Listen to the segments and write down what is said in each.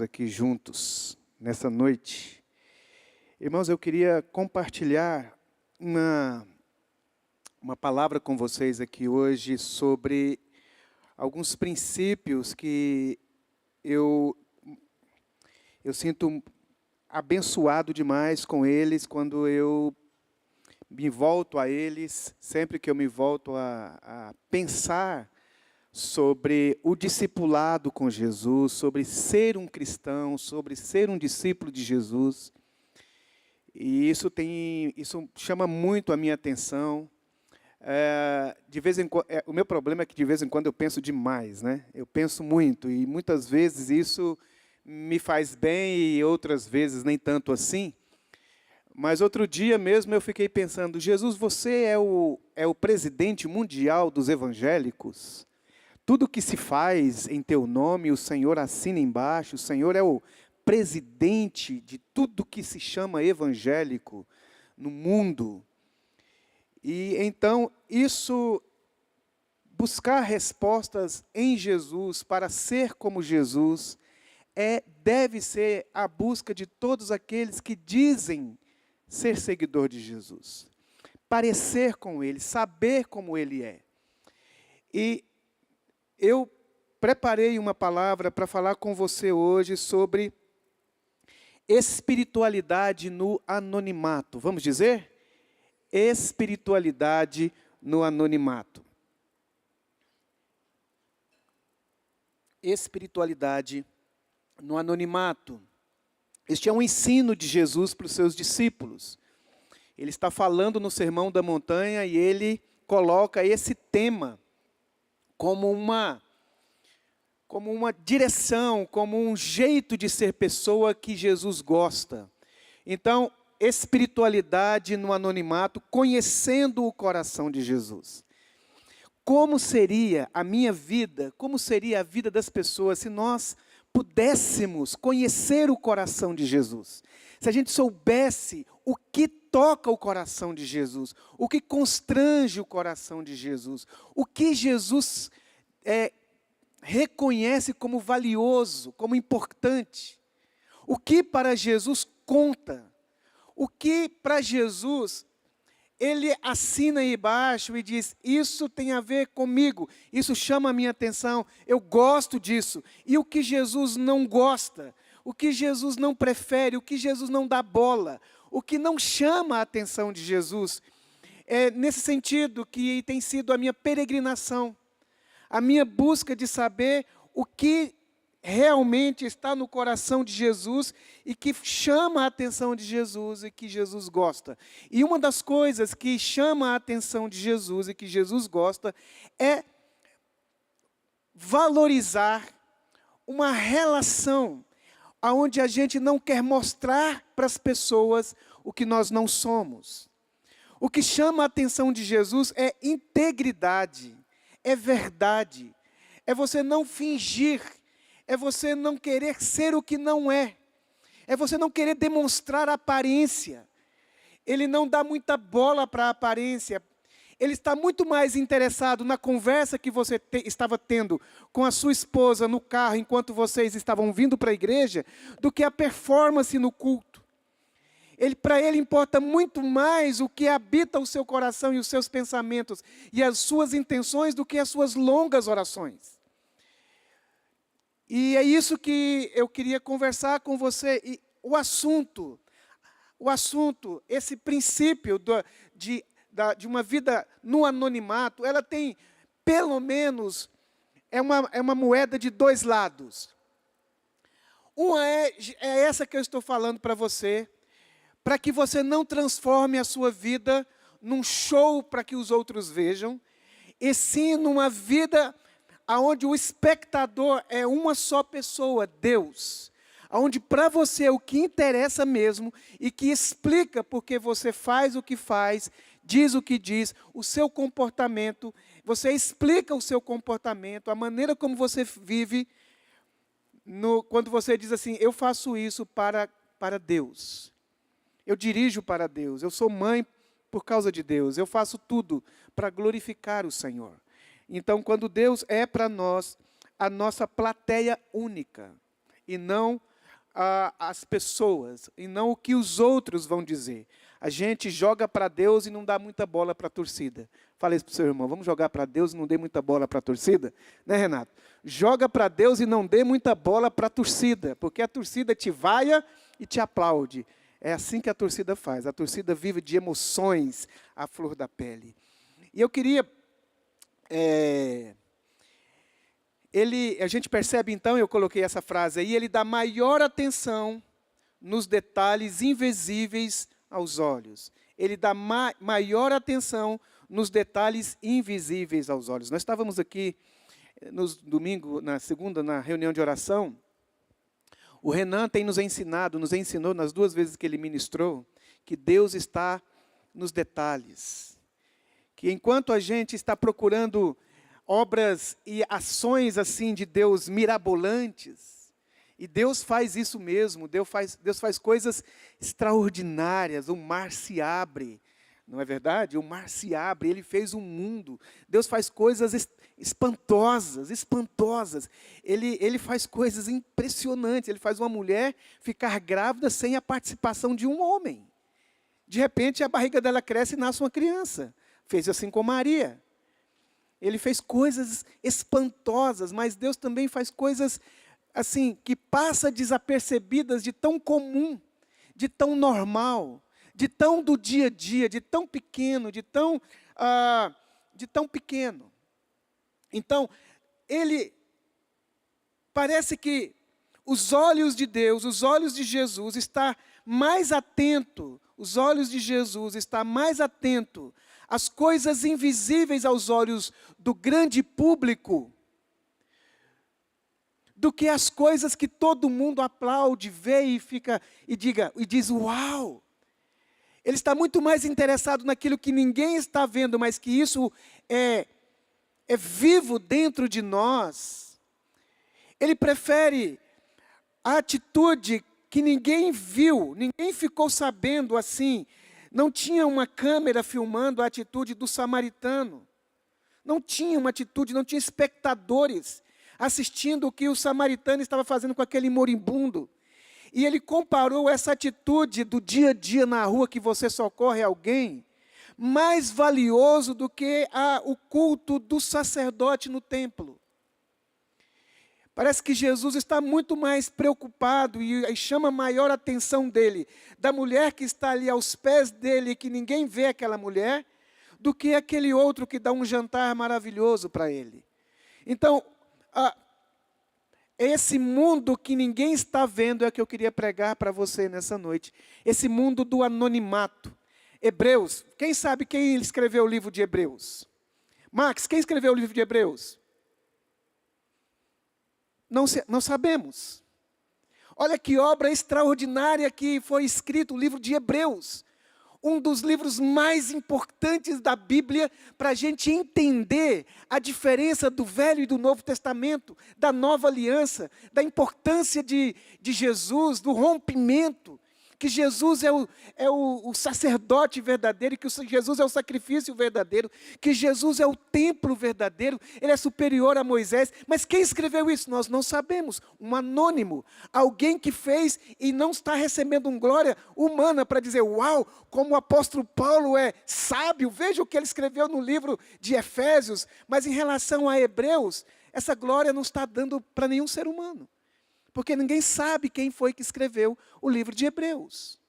Aqui juntos, nessa noite. Irmãos, eu queria compartilhar uma palavra com vocês aqui hoje sobre alguns princípios que eu sinto abençoado demais com eles quando eu me volto a eles, sempre que eu me volto a pensar sobre o discipulado com Jesus, sobre ser um cristão, sobre ser um discípulo de Jesus. E isso chama muito a minha atenção. O meu problema é que de vez em quando eu penso demais, né? Eu penso muito e muitas vezes isso me faz bem e outras vezes nem tanto assim. Mas outro dia mesmo eu fiquei pensando, Jesus, você é o presidente mundial dos evangélicos? Tudo que se faz em teu nome, o Senhor assina embaixo, o Senhor é o presidente de tudo que se chama evangélico no mundo. E então, buscar respostas em Jesus, para ser como Jesus, deve ser a busca de todos aqueles que dizem ser seguidor de Jesus. Parecer com Ele, saber como Ele é. E eu preparei uma palavra para falar com você hoje sobre espiritualidade no anonimato. Vamos dizer? Espiritualidade no anonimato. Espiritualidade no anonimato. Este é um ensino de Jesus para os seus discípulos. Ele está falando no Sermão da Montanha e ele coloca esse tema como uma direção, como um jeito de ser pessoa que Jesus gosta. Então, espiritualidade no anonimato, conhecendo o coração de Jesus. Como seria a minha vida, como seria a vida das pessoas se nós pudéssemos conhecer o coração de Jesus? Se a gente soubesse o que toca o coração de Jesus, o que constrange o coração de Jesus, o que Jesus reconhece como valioso, como importante, o que para Jesus conta, o que para Jesus ele assina aí embaixo e diz, isso tem a ver comigo, isso chama a minha atenção, eu gosto disso. E o que Jesus não gosta, o que Jesus não prefere, o que Jesus não dá bola, o que não chama a atenção de Jesus. É nesse sentido que tem sido a minha peregrinação, a minha busca de saber o que realmente está no coração de Jesus e que chama a atenção de Jesus e que Jesus gosta. E uma das coisas que chama a atenção de Jesus e que Jesus gosta é valorizar uma relação onde a gente não quer mostrar para as pessoas o que nós não somos. O que chama a atenção de Jesus é integridade, é verdade, é você não fingir, é você não querer ser o que não é você não querer demonstrar aparência. Ele não dá muita bola para a aparência, ele está muito mais interessado na conversa que você estava tendo com a sua esposa no carro, enquanto vocês estavam vindo para a igreja, do que a performance no culto. Para ele importa muito mais o que habita o seu coração e os seus pensamentos e as suas intenções do que as suas longas orações. E é isso que eu queria conversar com você. E o assunto, esse princípio de uma vida no anonimato, ela tem, pelo menos, é uma moeda de dois lados. Uma é essa que eu estou falando para você, para que você não transforme a sua vida num show para que os outros vejam, e sim numa vida onde o espectador é uma só pessoa, Deus. Onde para você o que interessa mesmo e que explica porque você faz o que faz, diz o que diz, o seu comportamento, você explica o seu comportamento, a maneira como você vive, quando você diz assim, eu faço isso para Deus. Eu dirijo para Deus, eu sou mãe por causa de Deus, eu faço tudo para glorificar o Senhor. Então, quando Deus é para nós a nossa plateia única, e não as pessoas, e não o que os outros vão dizer. A gente joga para Deus e não dá muita bola para a torcida. Fala isso para o seu irmão, vamos jogar para Deus e não dê muita bola para a torcida? Né, Renato? Joga para Deus e não dê muita bola para a torcida, porque a torcida te vaia e te aplaude. É assim que a torcida faz. A torcida vive de emoções à flor da pele. E eu queria... a gente percebe então, eu coloquei essa frase aí, ele dá maior atenção nos detalhes invisíveis aos olhos. Ele dá maior atenção nos detalhes invisíveis aos olhos. Nós estávamos aqui no domingo, na segunda, na reunião de oração. O Renan tem nos ensinou nas 2 vezes que ele ministrou, que Deus está nos detalhes. Que enquanto a gente está procurando obras e ações assim de Deus mirabolantes, e Deus faz isso mesmo, Deus faz coisas extraordinárias, o mar se abre, não é verdade? O mar se abre, Ele fez um mundo, Deus faz coisas espantosas, Ele faz coisas impressionantes, Ele faz uma mulher ficar grávida sem a participação de um homem. De repente a barriga dela cresce e nasce uma criança, fez assim com Maria. Ele fez coisas espantosas, mas Deus também faz coisas assim, que passa desapercebidas, de tão comum, de tão normal, de tão do dia a dia, de tão pequeno, de tão pequeno. Então, parece que os olhos de Deus, os olhos de Jesus está mais atento, os olhos de Jesus está mais atento às coisas invisíveis aos olhos do grande público, do que as coisas que todo mundo aplaude, vê e diz, uau! Ele está muito mais interessado naquilo que ninguém está vendo, mas que isso é vivo dentro de nós. Ele prefere a atitude que ninguém viu, ninguém ficou sabendo assim. Não tinha uma câmera filmando a atitude do samaritano. Não tinha uma atitude, não tinha espectadores assistindo o que o samaritano estava fazendo com aquele moribundo. E ele comparou essa atitude do dia a dia na rua, que você socorre alguém, mais valioso do que o culto do sacerdote no templo. Parece que Jesus está muito mais preocupado e chama maior atenção dele, da mulher que está ali aos pés dele, que ninguém vê aquela mulher, do que aquele outro que dá um jantar maravilhoso para ele. Então, esse mundo que ninguém está vendo é o que eu queria pregar para você nessa noite. Esse mundo do anonimato. Hebreus, quem sabe quem escreveu o livro de Hebreus? Max, quem escreveu o livro de Hebreus? Não sabemos. Olha que obra extraordinária que foi escrito o livro de Hebreus. Um dos livros mais importantes da Bíblia para a gente entender a diferença do Velho e do Novo Testamento, da Nova Aliança, da importância de Jesus, do rompimento, que Jesus é o sacerdote verdadeiro, que Jesus é o sacrifício verdadeiro, que Jesus é o templo verdadeiro, Ele é superior a Moisés. Mas quem escreveu isso? Nós não sabemos. Um anônimo, alguém que fez e não está recebendo uma glória humana para dizer, uau, como o apóstolo Paulo é sábio, veja o que ele escreveu no livro de Efésios, mas em relação a Hebreus, essa glória não está dando para nenhum ser humano. Porque ninguém sabe quem foi que escreveu o livro de Hebreus.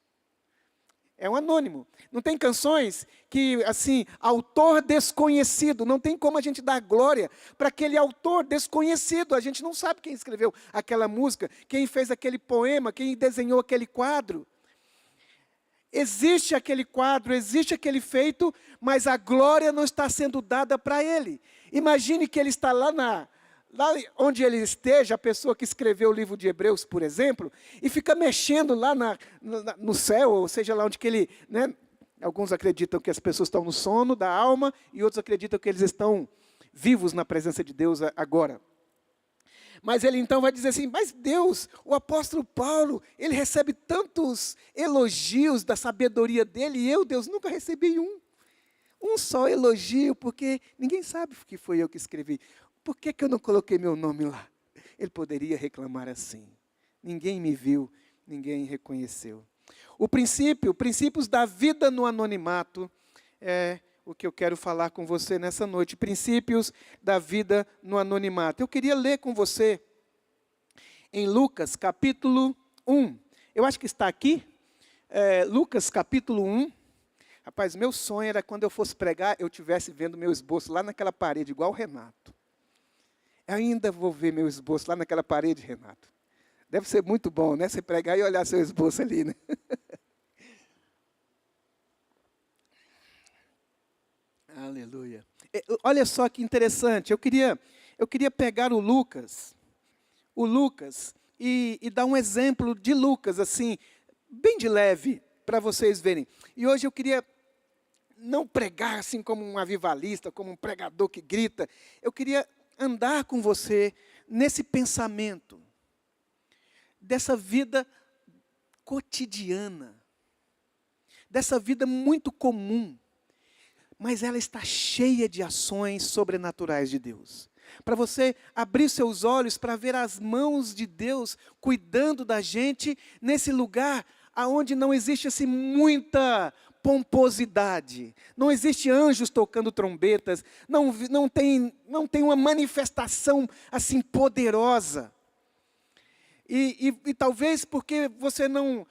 É um anônimo. Não tem canções que, assim, autor desconhecido, não tem como a gente dar glória para aquele autor desconhecido. A gente não sabe quem escreveu aquela música, quem fez aquele poema, quem desenhou aquele quadro. Existe aquele quadro, existe aquele feito, mas a glória não está sendo dada para ele. Imagine que ele está lá onde ele esteja, a pessoa que escreveu o livro de Hebreus, por exemplo, e fica mexendo lá no céu, ou seja, lá onde que ele... Né, alguns acreditam que as pessoas estão no sono da alma, e outros acreditam que eles estão vivos na presença de Deus agora. Mas ele então vai dizer assim, mas Deus, o apóstolo Paulo, ele recebe tantos elogios da sabedoria dele, e eu, Deus, nunca recebi um só elogio, porque ninguém sabe que foi eu que escrevi. Por que eu não coloquei meu nome lá? Ele poderia reclamar assim. ninguém me viu, ninguém reconheceu. Princípios da vida no anonimato, é o que eu quero falar com você nessa noite. Princípios da vida no anonimato. Eu queria ler com você em Lucas capítulo 1. Eu acho que está aqui. Lucas capítulo 1. Rapaz, meu sonho era quando eu fosse pregar, eu estivesse vendo meu esboço lá naquela parede, igual o Renato. Eu ainda vou ver meu esboço lá naquela parede, Renato. Deve ser muito bom, né? Você pregar e olhar seu esboço ali, né? Aleluia. Olha só que interessante. Eu queria pegar o Lucas e dar um exemplo de Lucas, assim, bem de leve, para vocês verem. E hoje eu queria não pregar assim como um avivalista, como um pregador que grita. Eu queria andar com você nesse pensamento, dessa vida cotidiana, dessa vida muito comum, mas ela está cheia de ações sobrenaturais de Deus. Para você abrir seus olhos para ver as mãos de Deus cuidando da gente nesse lugar aonde não existe assim muita pomposidade, não existe anjos tocando trombetas, não tem uma manifestação assim poderosa. E talvez porque você não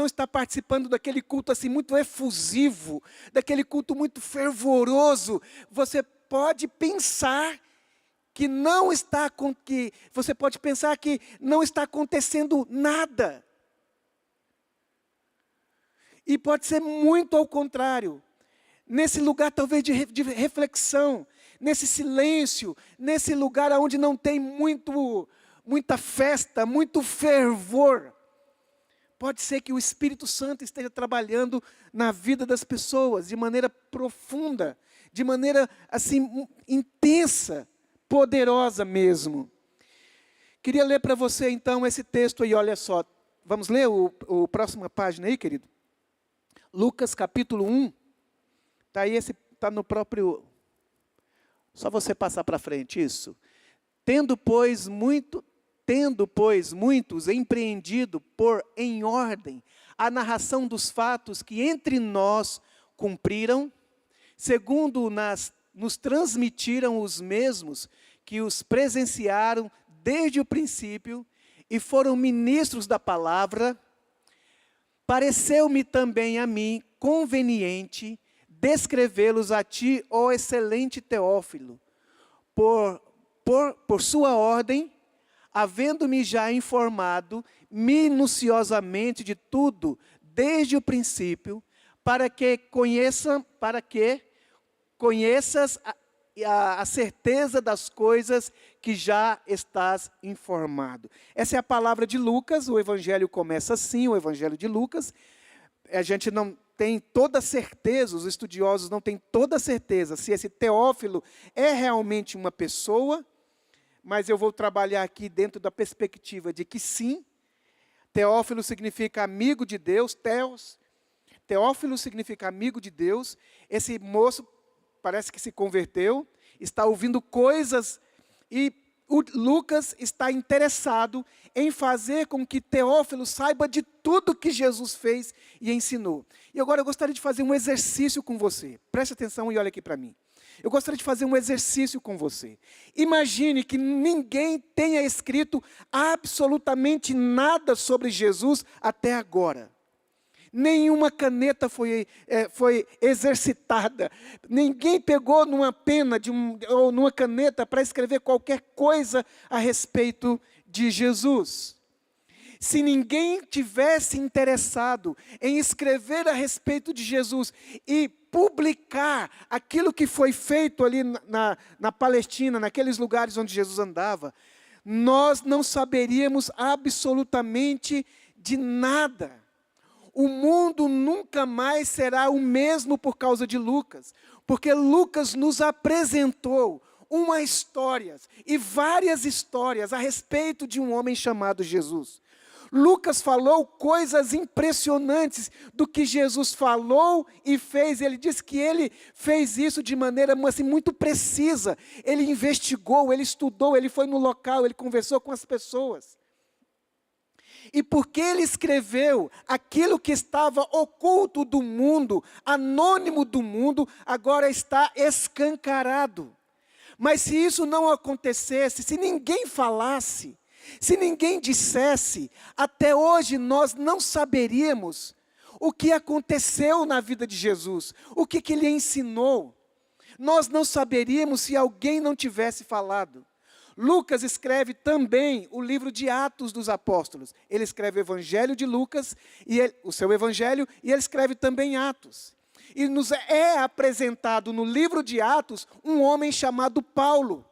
está participando daquele culto assim muito efusivo, daquele culto muito fervoroso, você pode pensar que não está acontecendo nada. E pode ser muito ao contrário. Nesse lugar talvez de reflexão, nesse silêncio, nesse lugar onde não tem muita festa, muito fervor. Pode ser que o Espírito Santo esteja trabalhando na vida das pessoas de maneira profunda, de maneira assim intensa, poderosa mesmo. Queria ler para você então esse texto aí, olha só. Vamos ler a próxima página aí, querido? Lucas capítulo 1. Está aí, está no próprio... Só você passar para frente, isso. Tendo, pois, muitos empreendido por em ordem a narração dos fatos que entre nós cumpriram, segundo nos transmitiram os mesmos que os presenciaram desde o princípio e foram ministros da palavra, pareceu-me também a mim conveniente descrevê-los a ti, ó excelente Teófilo, por sua ordem, havendo-me já informado minuciosamente de tudo, desde o princípio, para que conheças a certeza das coisas que já estás informado. Essa é a palavra de Lucas, o evangelho começa assim, o evangelho de Lucas. A gente não tem toda certeza, os estudiosos não têm toda certeza se esse Teófilo é realmente uma pessoa, mas eu vou trabalhar aqui dentro da perspectiva de que sim. Teófilo significa amigo de Deus, Teófilo significa amigo de Deus. Esse moço parece que se converteu, está ouvindo coisas, e o Lucas está interessado em fazer com que Teófilo saiba de tudo que Jesus fez e ensinou. E agora eu gostaria de fazer um exercício com você. Preste atenção e olha aqui para mim. Eu gostaria de fazer um exercício com você. Imagine que ninguém tenha escrito absolutamente nada sobre Jesus até agora. Nenhuma caneta foi exercitada. Ninguém pegou numa pena ou numa caneta para escrever qualquer coisa a respeito de Jesus. Se ninguém tivesse interessado em escrever a respeito de Jesus e publicar aquilo que foi feito ali na Palestina, naqueles lugares onde Jesus andava, nós não saberíamos absolutamente de nada. O mundo nunca mais será o mesmo por causa de Lucas, porque Lucas nos apresentou uma história e várias histórias a respeito de um homem chamado Jesus. Lucas falou coisas impressionantes do que Jesus falou e fez. Ele disse que ele fez isso de maneira assim, muito precisa. Ele investigou, ele estudou, ele foi no local, ele conversou com as pessoas. E porque ele escreveu aquilo que estava oculto do mundo, anônimo do mundo, agora está escancarado. Mas se isso não acontecesse, se ninguém falasse, se ninguém dissesse, até hoje nós não saberíamos o que aconteceu na vida de Jesus, o que ele ensinou. Nós não saberíamos se alguém não tivesse falado. Lucas escreve também o livro de Atos dos Apóstolos. Ele escreve o Evangelho de Lucas, o seu Evangelho, e ele escreve também Atos. E nos é apresentado no livro de Atos um homem chamado Paulo.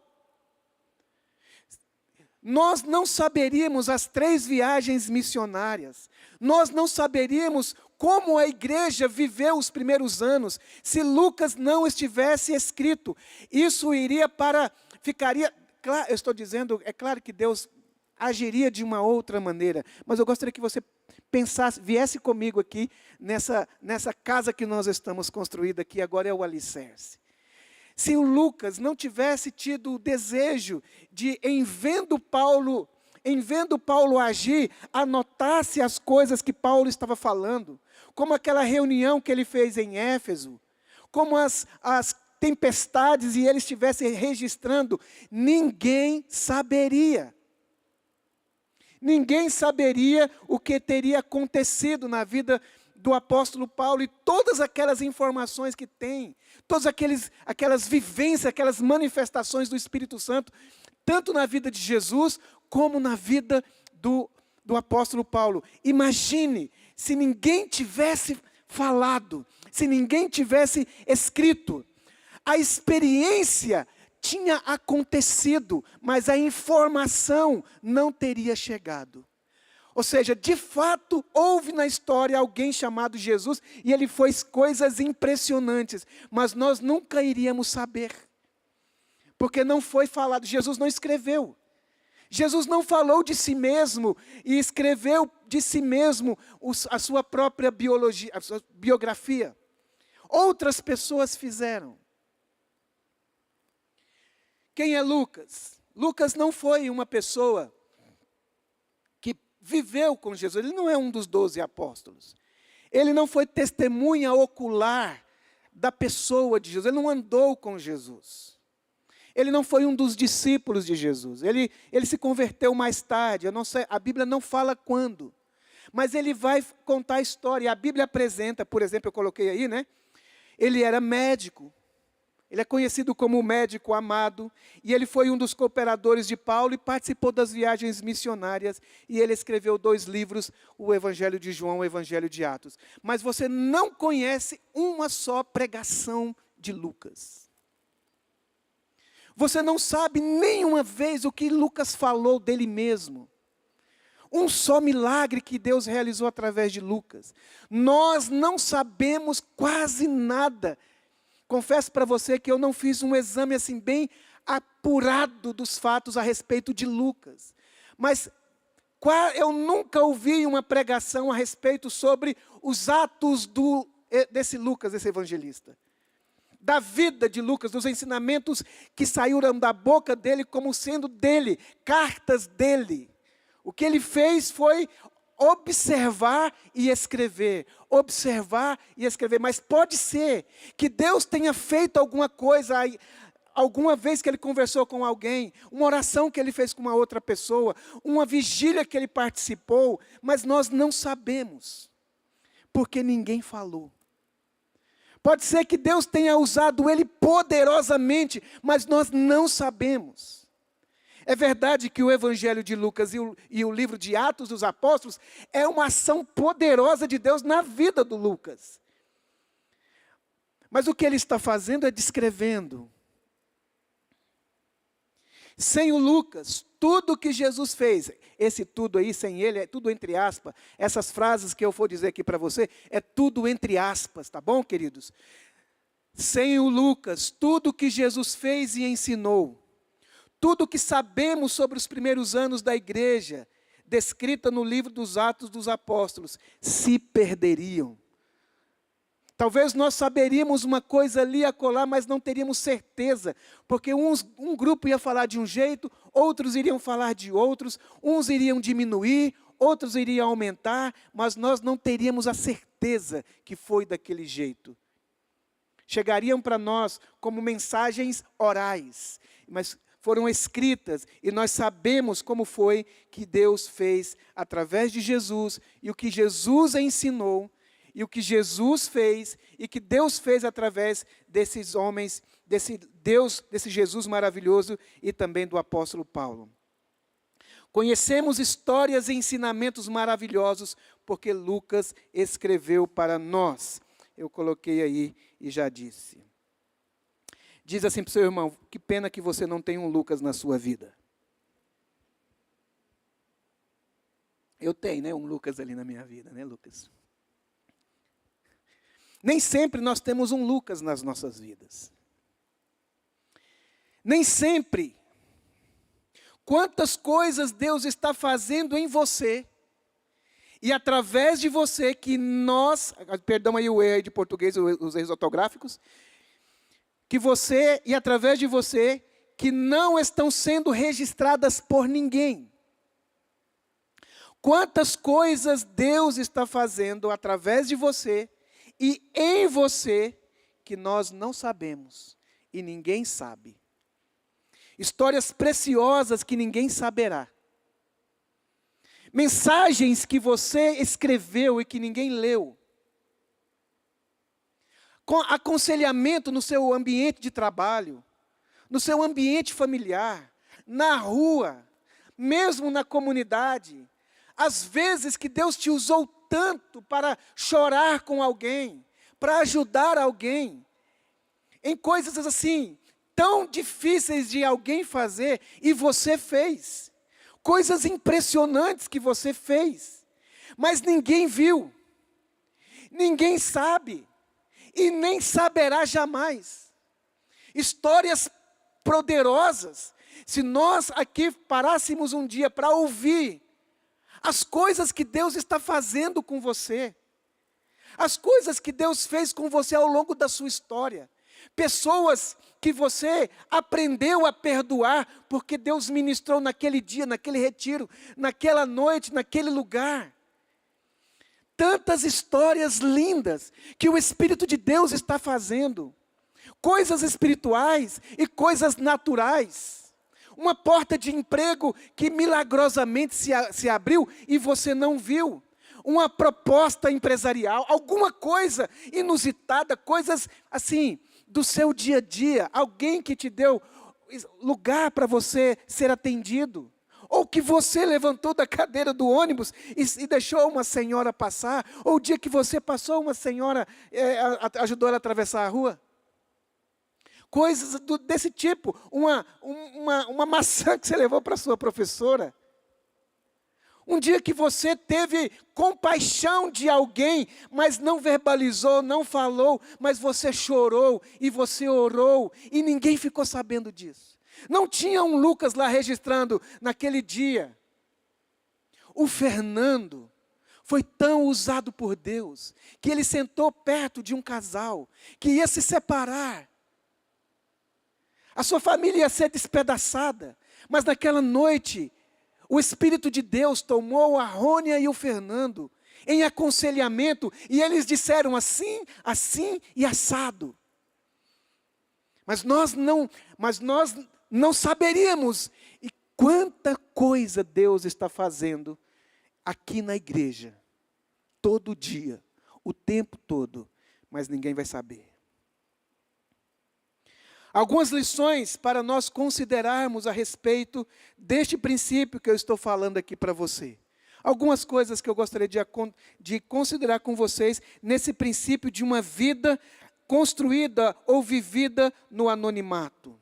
Nós não saberíamos as 3 viagens missionárias. Nós não saberíamos como a igreja viveu os primeiros anos se Lucas não estivesse escrito. Isso ficaria, claro, eu estou dizendo, é claro que Deus agiria de uma outra maneira, mas eu gostaria que você pensasse, viesse comigo aqui, nessa casa que nós estamos construindo aqui, agora é o alicerce. Se o Lucas não tivesse tido o desejo de, em vendo Paulo agir, anotasse as coisas que Paulo estava falando, como aquela reunião que ele fez em Éfeso, como as tempestades e ele estivesse registrando, ninguém saberia. Ninguém saberia o que teria acontecido na vida do apóstolo Paulo e todas aquelas informações que tem, todas aquelas vivências, aquelas manifestações do Espírito Santo, tanto na vida de Jesus, como na vida do apóstolo Paulo. Imagine se ninguém tivesse falado, se ninguém tivesse escrito. A experiência tinha acontecido, mas a informação não teria chegado. Ou seja, de fato, houve na história alguém chamado Jesus, e ele fez coisas impressionantes, mas nós nunca iríamos saber, porque não foi falado, Jesus não escreveu. Jesus não falou de si mesmo e escreveu de si mesmo a sua própria biografia. Outras pessoas fizeram. Quem é Lucas? Lucas não foi uma pessoa que viveu com Jesus. Ele não é um dos 12 apóstolos. Ele não foi testemunha ocular da pessoa de Jesus. Ele não andou com Jesus. Ele não foi um dos discípulos de Jesus. Ele se converteu mais tarde. Eu não sei, a Bíblia não fala quando. Mas ele vai contar a história. A Bíblia apresenta, por exemplo, eu coloquei aí, né? Ele era médico. Ele é conhecido como o médico amado. E ele foi um dos cooperadores de Paulo e participou das viagens missionárias. E ele escreveu 2 livros, o Evangelho de João e o Evangelho de Atos. Mas você não conhece uma só pregação de Lucas. Você não sabe nenhuma vez o que Lucas falou dele mesmo. Um só milagre que Deus realizou através de Lucas. Nós não sabemos quase nada. Confesso para você que eu não fiz um exame assim bem apurado dos fatos a respeito de Lucas. Mas eu nunca ouvi uma pregação a respeito sobre os atos desse Lucas, esse evangelista. Da vida de Lucas, dos ensinamentos que saíram da boca dele como sendo dele, cartas dele. O que ele fez foi observar e escrever, mas pode ser que Deus tenha feito alguma coisa, alguma vez que ele conversou com alguém, uma oração que ele fez com uma outra pessoa, uma vigília que ele participou, mas nós não sabemos, porque ninguém falou. Pode ser que Deus tenha usado ele poderosamente, mas nós não sabemos. É verdade que o Evangelho de Lucas e o livro de Atos dos Apóstolos é uma ação poderosa de Deus na vida do Lucas. Mas o que ele está fazendo é descrevendo. Sem o Lucas, tudo que Jesus fez, esse tudo aí, sem ele, é tudo entre aspas. Essas frases que eu vou dizer aqui para você, é tudo entre aspas, tá bom, queridos? Sem o Lucas, tudo que Jesus fez e ensinou, tudo que sabemos sobre os primeiros anos da igreja, descrita no livro dos Atos dos Apóstolos, se perderiam. Talvez nós saberíamos uma coisa ali acolá, mas não teríamos certeza, porque um grupo ia falar de um jeito, outros iriam falar de outros, uns iriam diminuir, outros iriam aumentar, mas nós não teríamos a certeza que foi daquele jeito. Chegariam para nós como mensagens orais, mas foram escritas e nós sabemos como foi que Deus fez através de Jesus e o que Jesus ensinou e o que Jesus fez e que Deus fez através desses homens, desse Deus, desse Jesus maravilhoso e também do apóstolo Paulo. Conhecemos histórias e ensinamentos maravilhosos porque Lucas escreveu para nós. Eu coloquei aí e já disse. Diz assim para o seu irmão, que pena que você não tem um Lucas na sua vida. Eu tenho, né, um Lucas ali na minha vida, né, Lucas? Nem sempre nós temos um Lucas nas nossas vidas. Nem sempre. Quantas coisas Deus está fazendo em você, e através de você que nós, perdão aí o erro aí de português, os erros ortográficos, que você e através de você, que não estão sendo registradas por ninguém. Quantas coisas Deus está fazendo através de você e em você, que nós não sabemos e ninguém sabe. Histórias preciosas que ninguém saberá. Mensagens que você escreveu e que ninguém leu. Com aconselhamento no seu ambiente de trabalho, no seu ambiente familiar, na rua, mesmo na comunidade. Às vezes que Deus te usou tanto para chorar com alguém, para ajudar alguém, em coisas assim, tão difíceis de alguém fazer, e você fez. Coisas impressionantes que você fez, mas ninguém viu, ninguém sabe, e nem saberá jamais. Histórias poderosas, se nós aqui parássemos um dia para ouvir as coisas que Deus está fazendo com você, as coisas que Deus fez com você ao longo da sua história, pessoas que você aprendeu a perdoar, porque Deus ministrou naquele dia, naquele retiro, naquela noite, naquele lugar. Tantas histórias lindas que o Espírito de Deus está fazendo. Coisas espirituais e coisas naturais. Uma porta de emprego que milagrosamente se abriu e você não viu. Uma proposta empresarial, alguma coisa inusitada, coisas assim, do seu dia a dia, alguém que te deu lugar para você ser atendido, ou que você levantou da cadeira do ônibus e deixou uma senhora passar, ou o dia que você passou, uma senhora ajudou ela a atravessar a rua. Coisas desse tipo, uma maçã que você levou para a sua professora. Um dia que você teve compaixão de alguém, mas não verbalizou, não falou, mas você chorou e você orou e ninguém ficou sabendo disso. Não tinha um Lucas lá registrando naquele dia. O Fernando foi tão usado por Deus que ele sentou perto de um casal que ia se separar. A sua família ia ser despedaçada, mas naquela noite o Espírito de Deus tomou a Rônia e o Fernando em aconselhamento, e eles disseram assim, assim e assado. Mas nós não saberíamos, e quanta coisa Deus está fazendo aqui na igreja, todo dia, o tempo todo, mas ninguém vai saber. Algumas lições para nós considerarmos a respeito deste princípio que eu estou falando aqui para você. Algumas coisas que eu gostaria de considerar com vocês nesse princípio de uma vida construída ou vivida no anonimato.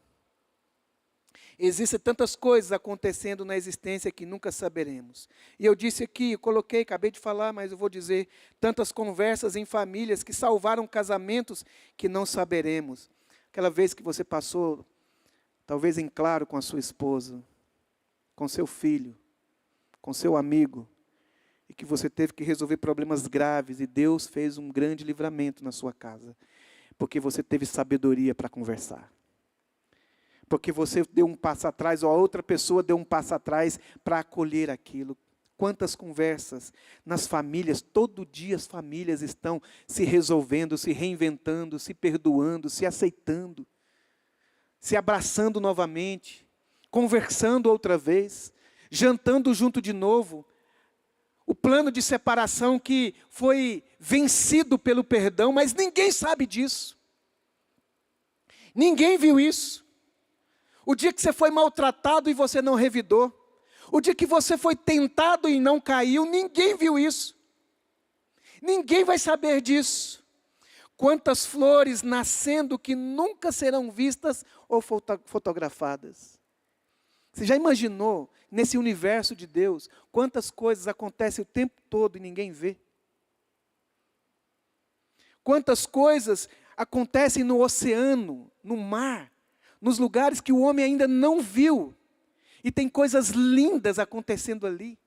Existem tantas coisas acontecendo na existência que nunca saberemos. E eu disse aqui, eu coloquei, acabei de falar, mas eu vou dizer, tantas conversas em famílias que salvaram casamentos que não saberemos. Aquela vez que você passou, talvez em claro com a sua esposa, com seu filho, com seu amigo, e que você teve que resolver problemas graves, e Deus fez um grande livramento na sua casa, porque você teve sabedoria para conversar. Porque você deu um passo atrás, ou a outra pessoa deu um passo atrás para acolher aquilo. Quantas conversas nas famílias, todo dia as famílias estão se resolvendo, se reinventando, se perdoando, se aceitando, se abraçando novamente, conversando outra vez, jantando junto de novo. O plano de separação que foi vencido pelo perdão, mas ninguém sabe disso. Ninguém viu isso. O dia que você foi maltratado e você não revidou. O dia que você foi tentado e não caiu, ninguém viu isso. Ninguém vai saber disso. Quantas flores nascendo que nunca serão vistas ou fotografadas. Você já imaginou, nesse universo de Deus, quantas coisas acontecem o tempo todo e ninguém vê? Quantas coisas acontecem no oceano, no mar, nos lugares que o homem ainda não viu. E tem coisas lindas acontecendo ali.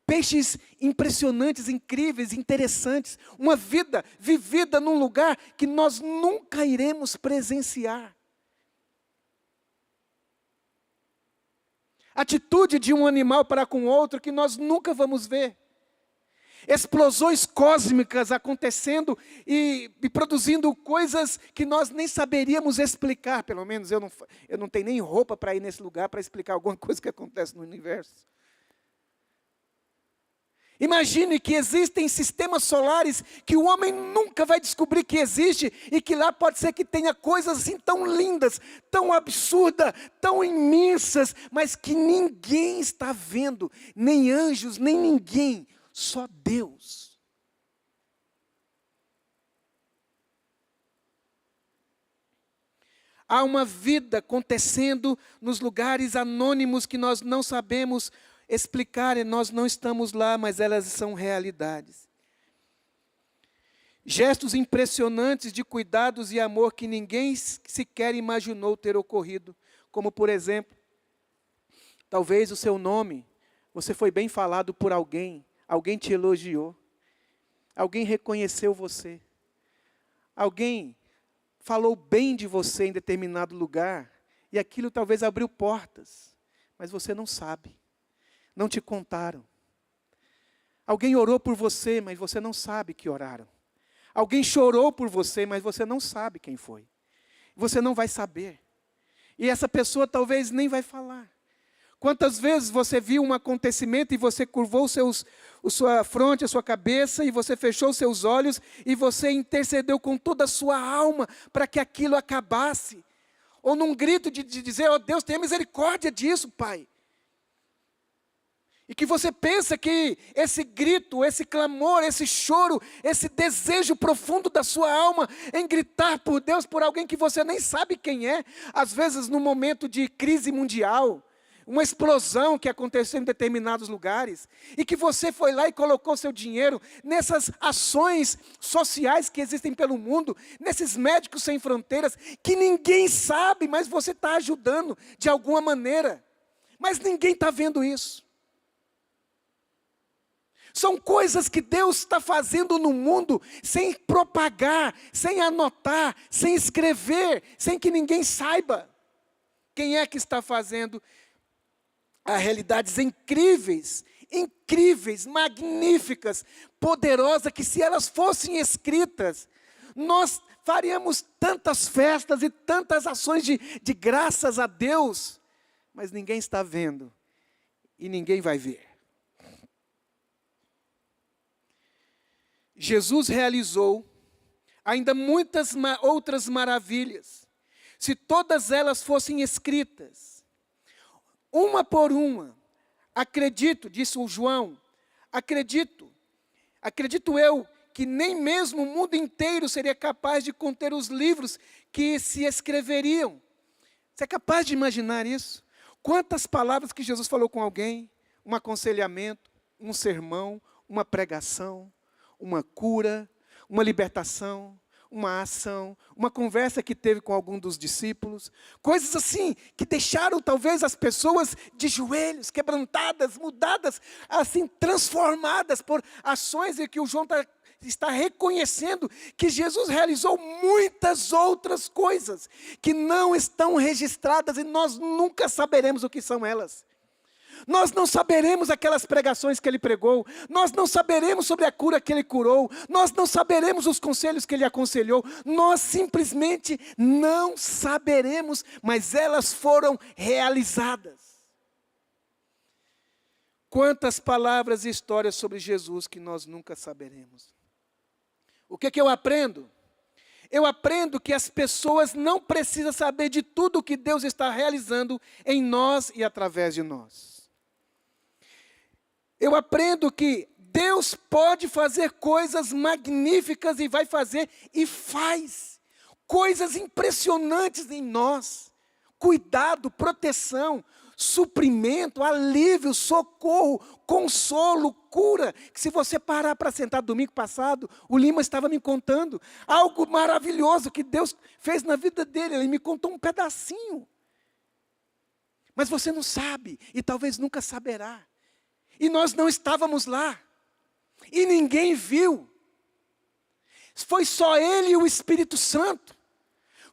Peixes impressionantes, incríveis, interessantes. Uma vida vivida num lugar que nós nunca iremos presenciar. Atitude de um animal para com outro que nós nunca vamos ver. Explosões cósmicas acontecendo e produzindo coisas que nós nem saberíamos explicar. Pelo menos eu não tenho nem roupa para ir nesse lugar para explicar alguma coisa que acontece no universo. Imagine que existem sistemas solares que o homem nunca vai descobrir que existe e que lá pode ser que tenha coisas assim tão lindas, tão absurdas, tão imensas, mas que ninguém está vendo, nem anjos, nem ninguém. Só Deus. Há uma vida acontecendo nos lugares anônimos que nós não sabemos explicar, e nós não estamos lá, mas elas são realidades. Gestos impressionantes de cuidados e amor que ninguém sequer imaginou ter ocorrido, como por exemplo, talvez o seu nome, você foi bem falado por alguém, alguém te elogiou, alguém reconheceu você, alguém falou bem de você em determinado lugar, e aquilo talvez abriu portas, mas você não sabe, não te contaram. Alguém orou por você, mas você não sabe que oraram. Alguém chorou por você, mas você não sabe quem foi. Você não vai saber. E essa pessoa talvez nem vai falar. Quantas vezes você viu um acontecimento e você curvou sua fronte, a sua cabeça, e você fechou seus olhos, e você intercedeu com toda a sua alma para que aquilo acabasse. Ou num grito de dizer, oh Deus, tenha misericórdia disso, Pai. E que você pensa que esse grito, esse clamor, esse choro, esse desejo profundo da sua alma em gritar por Deus, por alguém que você nem sabe quem é, às vezes num momento de crise mundial, uma explosão que aconteceu em determinados lugares, e que você foi lá e colocou seu dinheiro nessas ações sociais que existem pelo mundo, nesses médicos sem fronteiras, que ninguém sabe, mas você está ajudando de alguma maneira, mas ninguém está vendo isso. São coisas que Deus está fazendo no mundo, sem propagar, sem anotar, sem escrever, sem que ninguém saiba. Quem é que está fazendo? Há realidades incríveis, incríveis, magníficas, poderosas, que se elas fossem escritas, nós faríamos tantas festas e tantas ações de graças a Deus, mas ninguém está vendo e ninguém vai ver. Jesus realizou ainda muitas outras maravilhas. Se todas elas fossem escritas, uma por uma, acredito, disse o João, acredito eu, que nem mesmo o mundo inteiro seria capaz de conter os livros que se escreveriam. Você é capaz de imaginar isso? Quantas palavras que Jesus falou com alguém, um aconselhamento, um sermão, uma pregação, uma cura, uma libertação, uma ação, uma conversa que teve com algum dos discípulos, coisas assim, que deixaram talvez as pessoas de joelhos, quebrantadas, mudadas, assim, transformadas por ações, e que o João está reconhecendo que Jesus realizou muitas outras coisas, que não estão registradas e nós nunca saberemos o que são elas. Nós não saberemos aquelas pregações que ele pregou. Nós não saberemos sobre a cura que ele curou. Nós não saberemos os conselhos que ele aconselhou. Nós simplesmente não saberemos, mas elas foram realizadas. Quantas palavras e histórias sobre Jesus que nós nunca saberemos. O que eu aprendo? Eu aprendo que as pessoas não precisam saber de tudo o que Deus está realizando em nós e através de nós. Eu aprendo que Deus pode fazer coisas magníficas e vai fazer e faz coisas impressionantes em nós. Cuidado, proteção, suprimento, alívio, socorro, consolo, cura. Que se você parar para sentar domingo passado, o Lima estava me contando algo maravilhoso que Deus fez na vida dele. Ele me contou um pedacinho. Mas você não sabe e talvez nunca saberá. E nós não estávamos lá. E ninguém viu. Foi só ele e o Espírito Santo.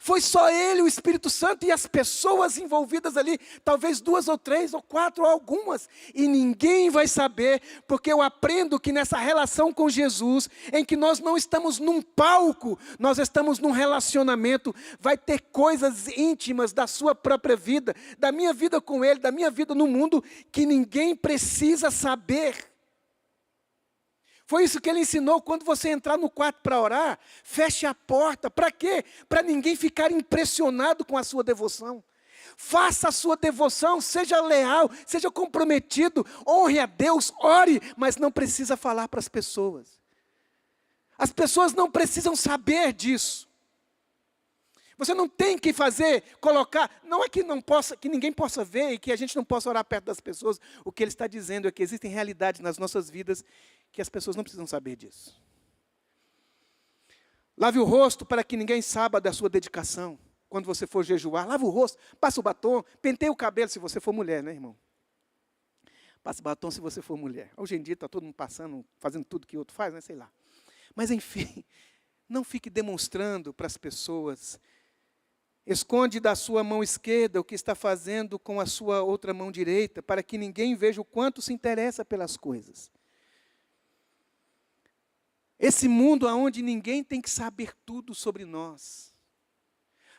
Foi só ele, o Espírito Santo e as pessoas envolvidas ali, talvez 2 ou 3 ou 4 ou algumas, e ninguém vai saber, porque eu aprendo que nessa relação com Jesus, em que nós não estamos num palco, nós estamos num relacionamento, vai ter coisas íntimas da sua própria vida, da minha vida com ele, da minha vida no mundo, que ninguém precisa saber. Foi isso que ele ensinou: quando você entrar no quarto para orar, feche a porta. Para quê? Para ninguém ficar impressionado com a sua devoção. Faça a sua devoção, seja leal, seja comprometido, honre a Deus, ore, mas não precisa falar para as pessoas. As pessoas não precisam saber disso. Você não tem que fazer, colocar, não é que não possa, que ninguém possa ver e que a gente não possa orar perto das pessoas. O que ele está dizendo é que existem realidades nas nossas vidas que as pessoas não precisam saber disso. Lave o rosto para que ninguém saiba da sua dedicação. Quando você for jejuar, lave o rosto, passa o batom, penteie o cabelo se você for mulher, né, irmão? Passe batom se você for mulher. Hoje em dia está todo mundo passando, fazendo tudo que o outro faz, né, sei lá. Mas enfim, não fique demonstrando para as pessoas. Esconde da sua mão esquerda o que está fazendo com a sua outra mão direita, para que ninguém veja o quanto se interessa pelas coisas. Esse mundo onde ninguém tem que saber tudo sobre nós.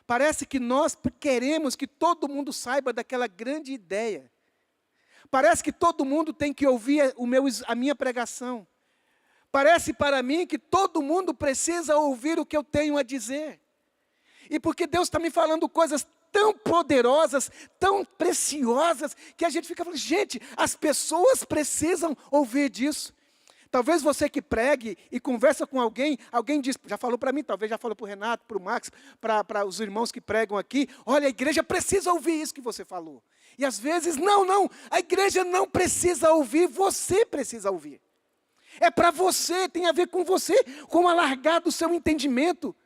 Parece que nós queremos que todo mundo saiba daquela grande ideia. Parece que todo mundo tem que ouvir a minha pregação. Parece para mim que todo mundo precisa ouvir o que eu tenho a dizer. E porque Deus está me falando coisas tão poderosas, tão preciosas, que a gente fica falando, gente, as pessoas precisam ouvir disso. Talvez você que pregue e conversa com alguém diz, já falou para mim, talvez já falou para o Renato, para o Max, para os irmãos que pregam aqui, olha, a igreja precisa ouvir isso que você falou. E às vezes, não, a igreja não precisa ouvir, você precisa ouvir. É para você, tem a ver com você, com alargar do seu entendimento.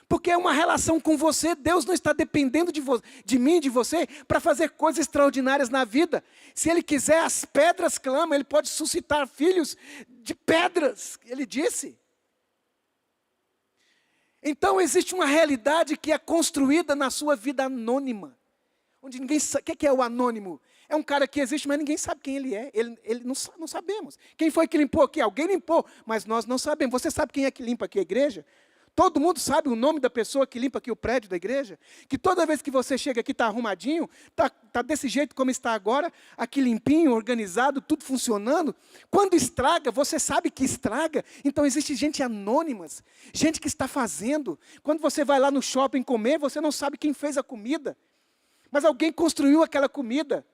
Porque é uma relação com você. Deus não está dependendo de mim, de você, para fazer coisas extraordinárias na vida. Se Ele quiser, as pedras clamam, Ele pode suscitar filhos de pedras, Ele disse. Então existe uma realidade que é construída na sua vida anônima. Onde ninguém sabe. O que é o anônimo? É um cara que existe, mas ninguém sabe quem ele é. Ele não sabemos. Quem foi que limpou aqui? Alguém limpou, mas nós não sabemos. Você sabe quem é que limpa aqui a igreja? Todo mundo sabe o nome da pessoa que limpa aqui o prédio da igreja? Que toda vez que você chega aqui está arrumadinho, está desse jeito como está agora, aqui limpinho, organizado, tudo funcionando. Quando estraga, você sabe que estraga. Então existe gente anônima, gente que está fazendo. Quando você vai lá no shopping comer, você não sabe quem fez a comida. Mas alguém construiu aquela comida.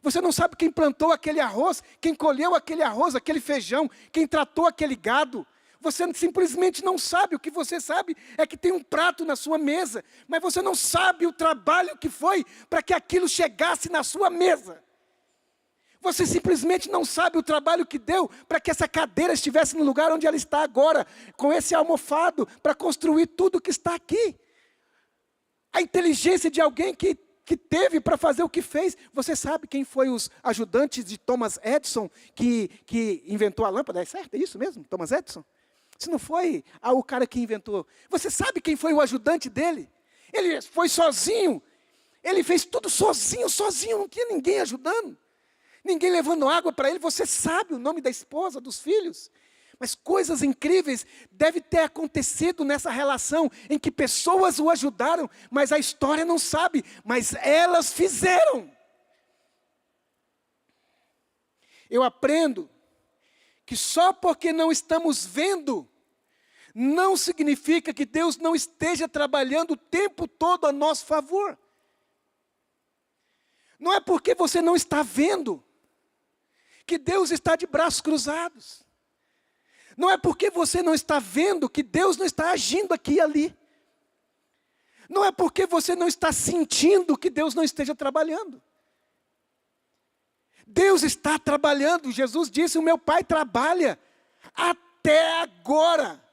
Você não sabe quem plantou aquele arroz, quem colheu aquele arroz, aquele feijão, quem tratou aquele gado. Você simplesmente não sabe. O que você sabe é que tem um prato na sua mesa, mas você não sabe o trabalho que foi para que aquilo chegasse na sua mesa. Você simplesmente não sabe o trabalho que deu para que essa cadeira estivesse no lugar onde ela está agora, com esse almofado, para construir tudo que está aqui. A inteligência de alguém que teve para fazer o que fez. Você sabe quem foi os ajudantes de Thomas Edison, que inventou a lâmpada? É certo? É isso mesmo? Thomas Edison? Se não foi o cara que inventou. Você sabe quem foi o ajudante dele? Ele foi sozinho. Ele fez tudo sozinho, não tinha ninguém ajudando. ninguém levando água para ele. Você sabe o nome da esposa, dos filhos. Mas coisas incríveis devem ter acontecido nessa relação em que pessoas o ajudaram, mas a história não sabe, mas elas fizeram. Eu aprendo que só porque não estamos vendo, não significa que Deus não esteja trabalhando o tempo todo a nosso favor. Não é porque você não está vendo, que Deus está de braços cruzados. Não é porque você não está vendo, que Deus não está agindo aqui e ali. Não é porque você não está sentindo, que Deus não esteja trabalhando. Deus está trabalhando. Jesus disse, o meu Pai trabalha até agora.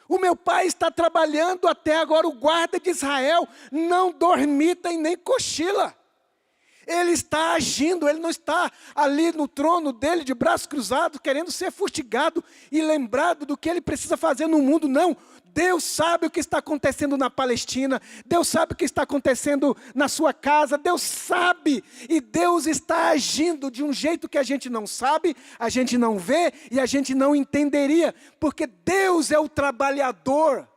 O meu Pai está trabalhando até agora. O guarda de Israel não dormita e nem cochila. Ele está agindo, ele não está ali no trono dele, de braços cruzados, querendo ser fustigado e lembrado do que ele precisa fazer no mundo. Não, Deus sabe o que está acontecendo na Palestina, Deus sabe o que está acontecendo na sua casa, Deus sabe, e Deus está agindo de um jeito que a gente não sabe, a gente não vê e a gente não entenderia, porque Deus é o trabalhador,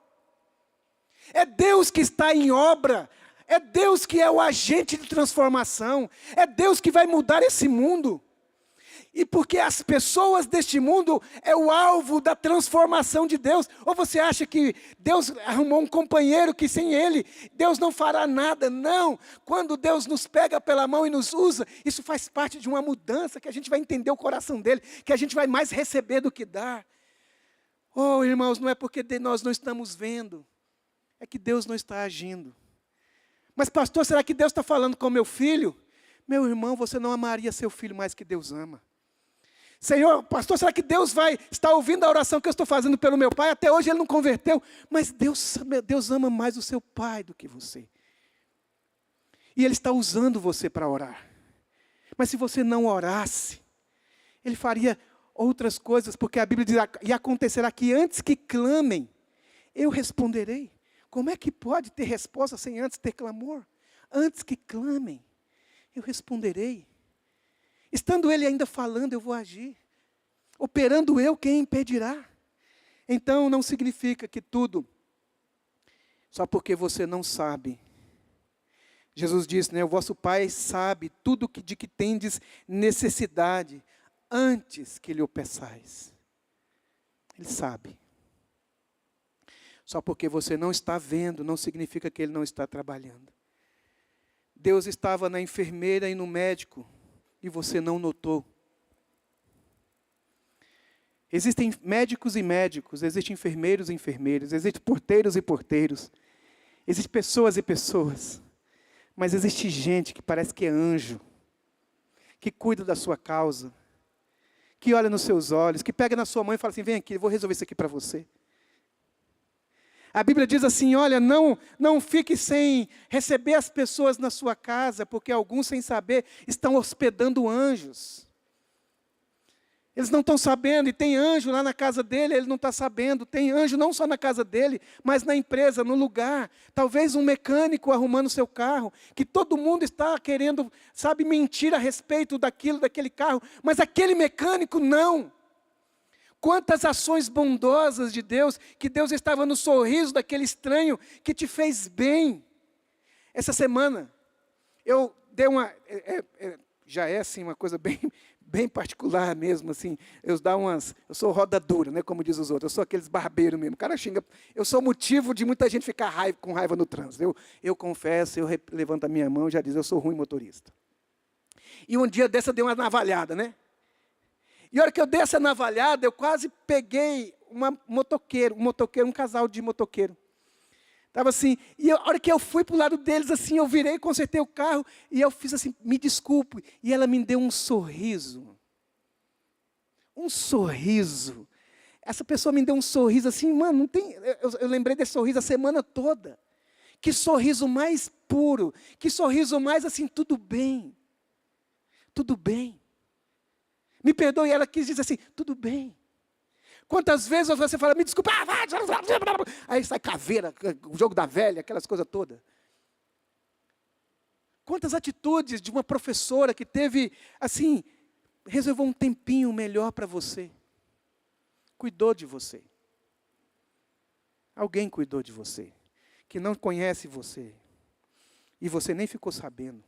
é Deus que está em obra. É Deus que é o agente de transformação. É Deus que vai mudar esse mundo. E porque as pessoas deste mundo é o alvo da transformação de Deus. Ou você acha que Deus arrumou um companheiro que sem ele, Deus não fará nada? Não. Quando Deus nos pega pela mão e nos usa, isso faz parte de uma mudança, que a gente vai entender o coração dele, que a gente vai mais receber do que dar. Oh, irmãos, não é porque nós não estamos vendo, é que Deus não está agindo. Mas pastor, será que Deus está falando com meu filho? Meu irmão, você não amaria seu filho mais que Deus ama. Senhor, pastor, será que Deus vai estar ouvindo a oração que eu estou fazendo pelo meu pai? Até hoje ele não converteu. Mas Deus ama mais o seu pai do que você. E Ele está usando você para orar. Mas se você não orasse, Ele faria outras coisas, porque a Bíblia diz, e acontecerá que antes que clamem, eu responderei. Como é que pode ter resposta sem antes ter clamor? Antes que clamem, eu responderei. Estando Ele ainda falando, eu vou agir. Operando eu, quem impedirá? Então, não significa que tudo, só porque você não sabe. Jesus disse, né, o vosso Pai sabe tudo de que tendes necessidade, antes que lhe o peçais. Ele sabe. Só porque você não está vendo, não significa que Ele não está trabalhando. Deus estava na enfermeira e no médico, e você não notou. Existem médicos e médicos, existem enfermeiros e enfermeiras, existem porteiros e porteiros, existem pessoas e pessoas, mas existe gente que parece que é anjo, que cuida da sua causa, que olha nos seus olhos, que pega na sua mão e fala assim, vem aqui, eu vou resolver isso aqui para você. A Bíblia diz assim, olha, não fique sem receber as pessoas na sua casa, porque alguns, sem saber, estão hospedando anjos. Eles não estão sabendo, e tem anjo lá na casa dele, ele não está sabendo. Tem anjo não só na casa dele, mas na empresa, no lugar. Talvez um mecânico arrumando o seu carro, que todo mundo está querendo, sabe, mentir a respeito daquele carro, mas aquele mecânico não. Quantas ações bondosas de Deus, que Deus estava no sorriso daquele estranho que te fez bem. Essa semana, eu dei já é assim uma coisa bem particular mesmo, assim, eu sou roda dura, né, como diz os outros, eu sou aqueles barbeiros mesmo, o cara xinga, eu sou motivo de muita gente ficar com raiva no trânsito, eu confesso, eu levanto a minha mão e já diz, eu sou ruim motorista. E um dia dessa eu dei uma navalhada, né? E a hora que eu dei essa navalhada, eu quase peguei um casal de motoqueiro. Estava assim, e a hora que eu fui para o lado deles, assim, eu virei, consertei o carro, e eu fiz assim, me desculpe. E ela me deu um sorriso. Um sorriso. Essa pessoa me deu um sorriso assim, mano, não tem... Eu lembrei desse sorriso a semana toda. Que sorriso mais puro, que sorriso mais assim, tudo bem. Tudo bem. Me perdoe, ela quis dizer assim, tudo bem. Quantas vezes você fala, me desculpa, aí sai caveira, o jogo da velha, aquelas coisas todas. Quantas atitudes de uma professora que teve, assim, reservou um tempinho melhor para você. Cuidou de você. Alguém cuidou de você, que não conhece você. E você nem ficou sabendo.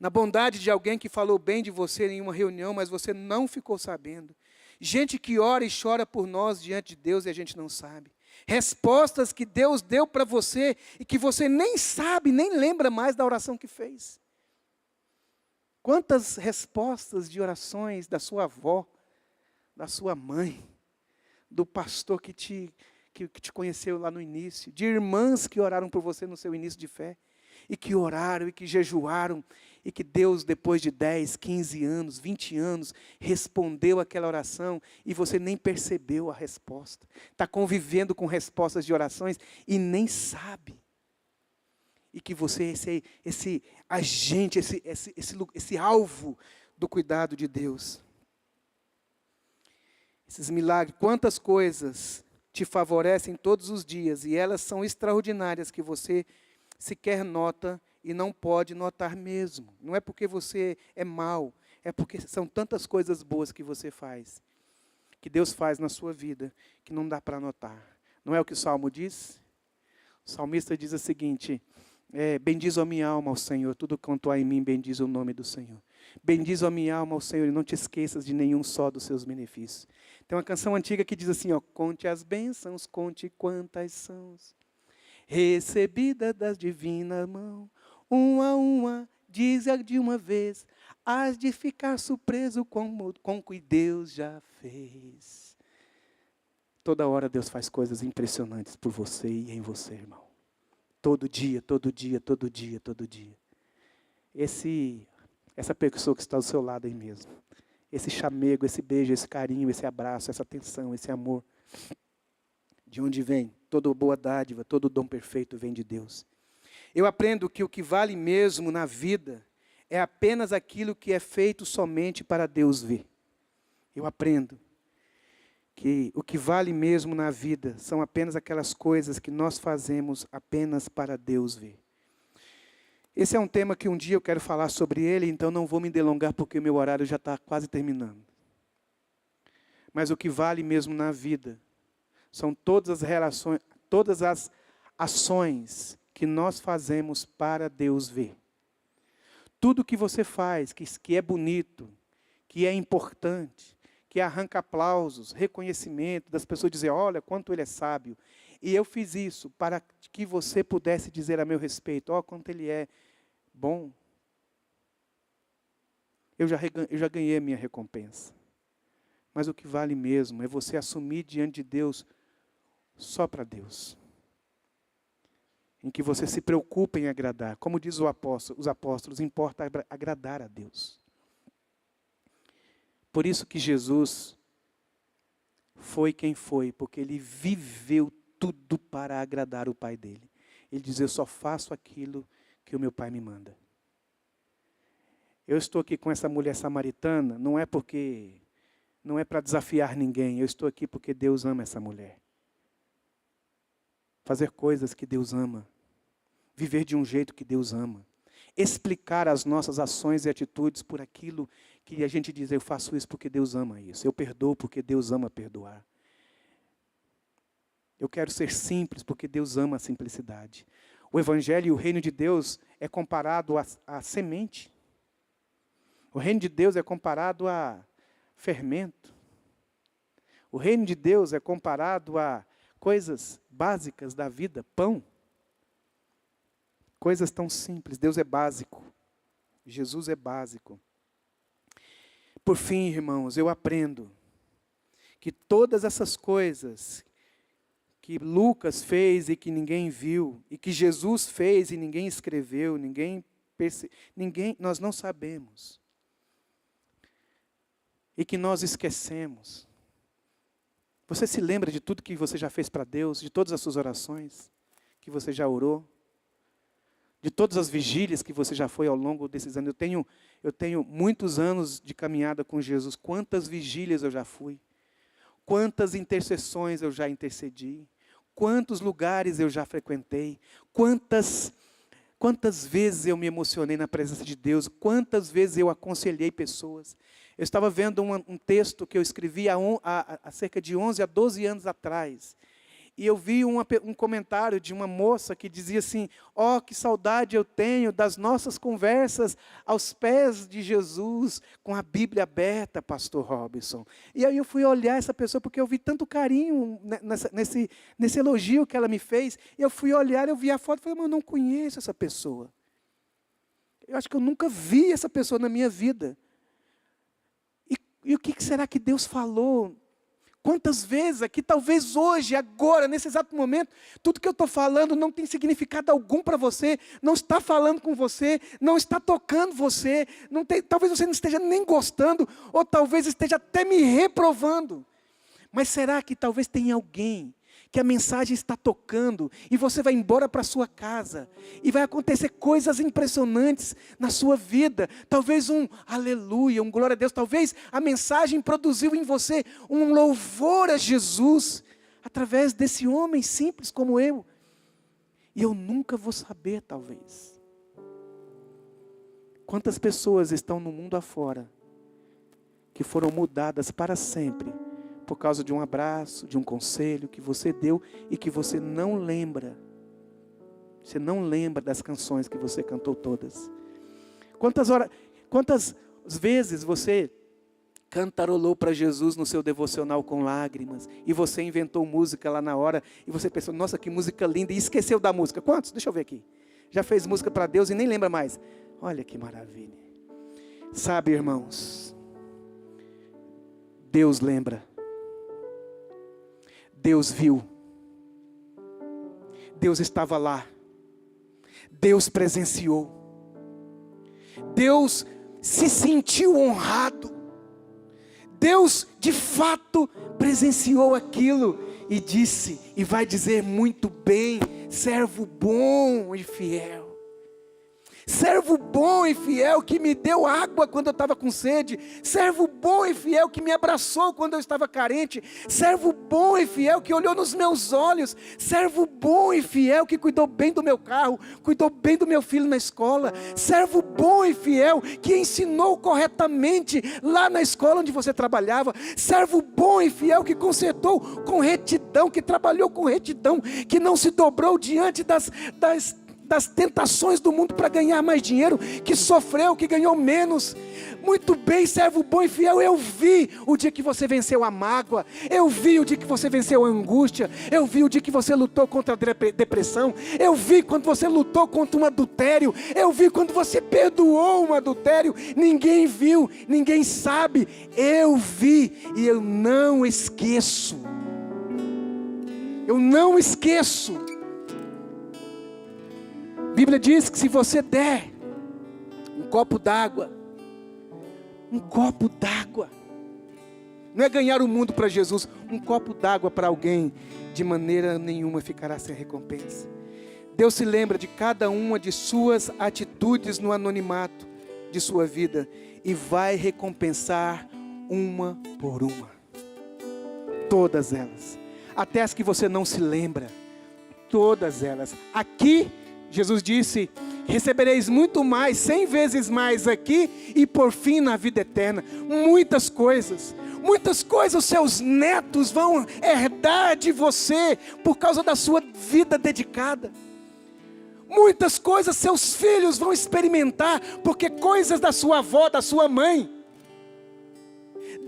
Na bondade de alguém que falou bem de você em uma reunião, mas você não ficou sabendo. Gente que ora e chora por nós diante de Deus e a gente não sabe. Respostas que Deus deu para você e que você nem sabe, nem lembra mais da oração que fez. Quantas respostas de orações da sua avó, da sua mãe, do pastor que te conheceu lá no início, de irmãs que oraram por você no seu início de fé, e que oraram, e que jejuaram, e que Deus, depois de 10, 15 anos, 20 anos, respondeu aquela oração, e você nem percebeu a resposta. Está convivendo com respostas de orações, e nem sabe. E que você é esse agente, esse alvo do cuidado de Deus. Esses milagres, quantas coisas te favorecem todos os dias, e elas são extraordinárias, que você sequer nota e não pode notar mesmo. Não é porque você é mau, é porque são tantas coisas boas que você faz, que Deus faz na sua vida, que não dá para notar. Não é o que o Salmo diz? O salmista diz o seguinte: bendiz a minha alma ao Senhor, tudo quanto há em mim, bendiz o nome do Senhor. Bendiz a minha alma ao Senhor e não te esqueças de nenhum só dos seus benefícios. Tem uma canção antiga que diz assim, conte as bênçãos, conte quantas são, recebida das divinas mãos, uma, diz de uma vez, hás de ficar surpreso com o que Deus já fez. Toda hora Deus faz coisas impressionantes por você e em você, irmão. Todo dia, todo dia, todo dia, todo dia. Essa pessoa que está do seu lado aí mesmo, esse chamego, esse beijo, esse carinho, esse abraço, essa atenção, esse amor, de onde vem? Toda boa dádiva, todo dom perfeito vem de Deus. Eu aprendo que o que vale mesmo na vida é apenas aquilo que é feito somente para Deus ver. Eu aprendo que o que vale mesmo na vida são apenas aquelas coisas que nós fazemos apenas para Deus ver. Esse é um tema que um dia eu quero falar sobre ele, então não vou me delongar porque o meu horário já está quase terminando. Mas o que vale mesmo na vida são todas as relações, todas as ações que nós fazemos para Deus ver. Tudo que você faz, que é bonito, que é importante, que arranca aplausos, reconhecimento, das pessoas dizer, olha, quanto ele é sábio. E eu fiz isso para que você pudesse dizer a meu respeito, quanto ele é bom. Eu já ganhei a minha recompensa. Mas o que vale mesmo é você assumir diante de Deus só para Deus. Em que você se preocupa em agradar. Como diz os apóstolos, importa agradar a Deus. Por isso que Jesus foi quem foi, porque ele viveu tudo para agradar o Pai dele. Ele diz, eu só faço aquilo que o meu Pai me manda. Eu estou aqui com essa mulher samaritana, não é para desafiar ninguém, eu estou aqui porque Deus ama essa mulher. Fazer coisas que Deus ama. Viver de um jeito que Deus ama. Explicar as nossas ações e atitudes por aquilo que a gente diz, eu faço isso porque Deus ama isso. Eu perdoo porque Deus ama perdoar. Eu quero ser simples porque Deus ama a simplicidade. O Evangelho e o Reino de Deus é comparado a semente. O Reino de Deus é comparado a fermento. O Reino de Deus é comparado a coisas básicas da vida, pão. Coisas tão simples. Deus é básico. Jesus é básico. Por fim, irmãos, eu aprendo que todas essas coisas que Lucas fez e que ninguém viu, e que Jesus fez e ninguém escreveu, nós não sabemos. E que nós esquecemos. Você se lembra de tudo que você já fez para Deus, de todas as suas orações que você já orou? De todas as vigílias que você já foi ao longo desses anos? Eu tenho muitos anos de caminhada com Jesus. Quantas vigílias eu já fui? Quantas intercessões eu já intercedi? Quantos lugares eu já frequentei? Quantas Quantas vezes eu me emocionei na presença de Deus, quantas vezes eu aconselhei pessoas. Eu estava vendo um texto que eu escrevi há cerca de 11 a 12 anos atrás. E eu vi um comentário de uma moça que dizia assim: ó, que saudade eu tenho das nossas conversas aos pés de Jesus, com a Bíblia aberta, pastor Robinson. E aí eu fui olhar essa pessoa, porque eu vi tanto carinho nesse elogio que ela me fez. E eu fui olhar, eu vi a foto e falei: mas eu não conheço essa pessoa. Eu acho que eu nunca vi essa pessoa na minha vida. E o que será que Deus falou? Quantas vezes aqui, talvez hoje, agora, nesse exato momento, tudo que eu estou falando não tem significado algum para você, não está falando com você, não está tocando você, talvez você não esteja nem gostando, ou talvez esteja até me reprovando. Mas será que talvez tenha alguém que a mensagem está tocando, e você vai embora para a sua casa, e vai acontecer coisas impressionantes na sua vida, talvez um aleluia, um glória a Deus, talvez a mensagem produziu em você um louvor a Jesus, através desse homem simples como eu, e eu nunca vou saber talvez. Quantas pessoas estão no mundo afora, que foram mudadas para sempre, por causa de um abraço, de um conselho que você deu e que você não lembra. Você não lembra das canções que você cantou todas. Quantas vezes você cantarolou para Jesus no seu devocional com lágrimas, e você inventou música lá na hora, e você pensou: nossa, que música linda, e esqueceu da música. Quantos? Deixa eu ver aqui. Já fez música para Deus e nem lembra mais. Olha que maravilha. Sabe, irmãos, Deus lembra. Deus viu, Deus estava lá, Deus presenciou, Deus se sentiu honrado, Deus de fato presenciou aquilo e disse, e vai dizer: muito bem, servo bom e fiel. Servo bom e fiel que me deu água quando eu estava com sede. Servo bom e fiel que me abraçou quando eu estava carente. Servo bom e fiel que olhou nos meus olhos. Servo bom e fiel que cuidou bem do meu carro, cuidou bem do meu filho na escola. Servo bom e fiel que ensinou corretamente lá na escola onde você trabalhava. Servo bom e fiel que consertou com retidão, que trabalhou com retidão, que não se dobrou diante das tentações do mundo para ganhar mais dinheiro, que sofreu, que ganhou menos. Muito bem, servo bom e fiel, eu vi o dia que você venceu a mágoa, eu vi o dia que você venceu a angústia, eu vi o dia que você lutou contra a depressão, eu vi quando você lutou contra um adultério, eu vi quando você perdoou um adultério. Ninguém viu, ninguém sabe, eu vi e eu não esqueço. Eu não esqueço. A Bíblia diz que se você der um copo d'água, não é ganhar o mundo para Jesus, um copo d'água para alguém, de maneira nenhuma ficará sem recompensa. Deus se lembra de cada uma de suas atitudes no anonimato de sua vida e vai recompensar uma por uma, todas elas, até as que você não se lembra, todas elas. Aqui Jesus disse: recebereis muito mais, 100 vezes mais aqui e por fim na vida eterna. Muitas coisas os seus netos vão herdar de você por causa da sua vida dedicada. Muitas coisas seus filhos vão experimentar, porque coisas da sua avó, da sua mãe,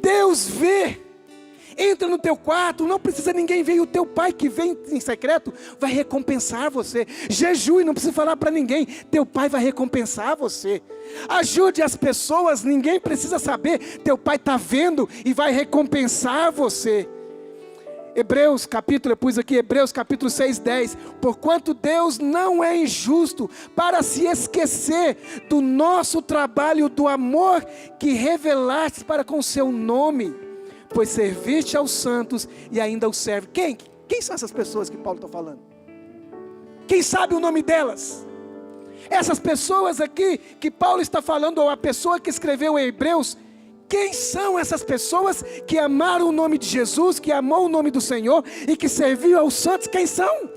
Deus vê. Entra no teu quarto, não precisa ninguém ver, o teu pai que vem em secreto vai recompensar você. Jejue, não precisa falar para ninguém, teu pai vai recompensar você. Ajude as pessoas, ninguém precisa saber, teu pai está vendo e vai recompensar você. Hebreus capítulo 6:10. Porquanto Deus não é injusto para se esquecer do nosso trabalho, do amor que revelaste para com o seu nome, pois serviste aos santos e ainda os serve. Quem são essas pessoas que Paulo está falando? Quem sabe o nome delas? Essas pessoas aqui que Paulo está falando, ou a pessoa que escreveu em Hebreus, quem são essas pessoas que amaram o nome de Jesus, que amou o nome do Senhor e que serviu aos santos? Quem são?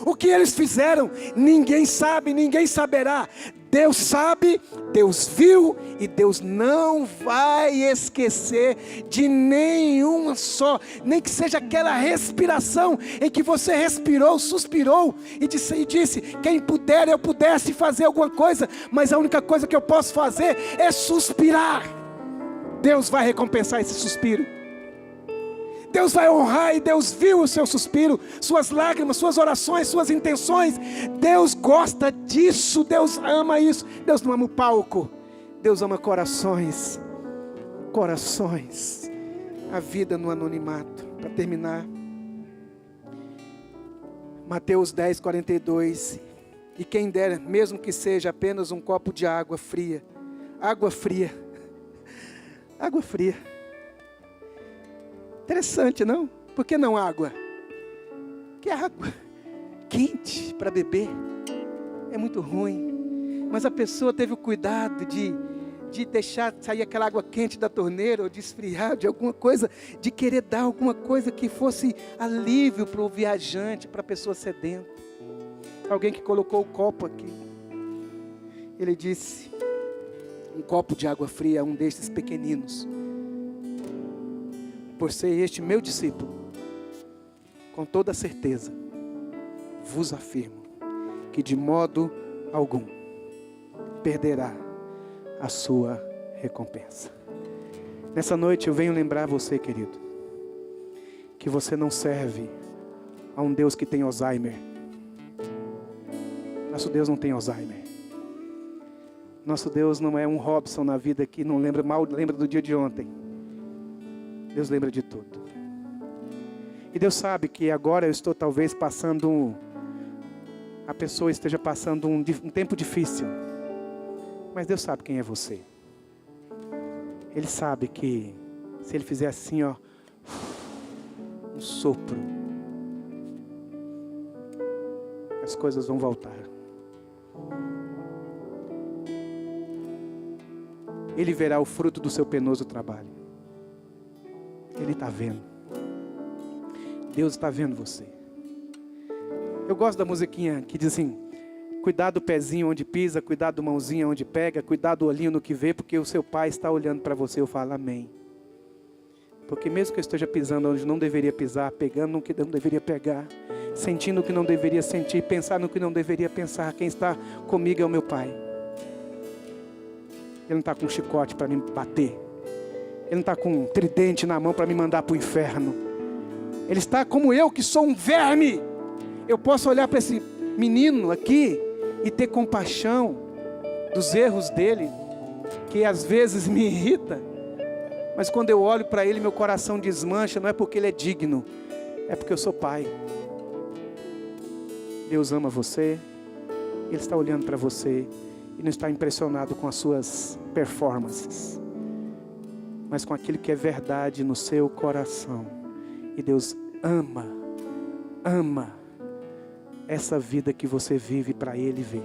O que eles fizeram, ninguém sabe, ninguém saberá. Deus sabe, Deus viu, e Deus não vai esquecer de nenhuma só, nem que seja aquela respiração em que você respirou, suspirou e disse: quem puder, eu pudesse fazer alguma coisa, mas a única coisa que eu posso fazer é suspirar. Deus vai recompensar esse suspiro. Deus vai honrar, e Deus viu o seu suspiro, suas lágrimas, suas orações, suas intenções. Deus gosta disso, Deus ama isso. Deus não ama o palco, Deus ama corações. Corações. A vida no anonimato. Para terminar, Mateus 10, 42. E quem der, mesmo que seja apenas um copo de água fria. Água fria. Água fria. Interessante, não? Por que não água? Que água quente para beber é muito ruim. Mas a pessoa teve o cuidado de deixar sair aquela água quente da torneira, ou de esfriar, de alguma coisa, de querer dar alguma coisa que fosse alívio para o viajante, para a pessoa sedenta. Alguém que colocou o copo aqui. Ele disse: um copo de água fria, um destes pequeninos. Por ser este meu discípulo, com toda certeza, vos afirmo, que de modo algum perderá a sua recompensa. Nessa noite eu venho lembrar você, querido, que você não serve a um Deus que tem Alzheimer. Nosso Deus não tem Alzheimer. Nosso Deus não é um Robson na vida que não lembra, mal lembra do dia de ontem. Deus lembra de tudo. E Deus sabe que agora eu estou talvez passando, a pessoa esteja passando um tempo difícil. Mas Deus sabe quem é você. Ele sabe que se Ele fizer assim, ó, um sopro, as coisas vão voltar. Ele verá o fruto do seu penoso trabalho. Ele está vendo. Deus está vendo você. Eu gosto da musiquinha que diz assim: cuidado do pezinho onde pisa, cuidado do mãozinho onde pega, cuidado do olhinho no que vê, porque o seu pai está olhando para você. Eu falo amém. Porque mesmo que eu esteja pisando onde não deveria pisar, pegando no que não deveria pegar, sentindo o que não deveria sentir, pensar no que não deveria pensar, quem está comigo é o meu pai. Ele não está com um chicote para me bater. Ele não está com um tridente na mão para me mandar para o inferno. Ele está como eu, que sou um verme. Eu posso olhar para esse menino aqui e ter compaixão dos erros dele, que às vezes me irrita. Mas quando eu olho para ele, meu coração desmancha. Não é porque ele é digno, é porque eu sou pai. Deus ama você. Ele está olhando para você e não está impressionado com as suas performances, mas com aquilo que é verdade no seu coração. E Deus ama essa vida que você vive para Ele ver.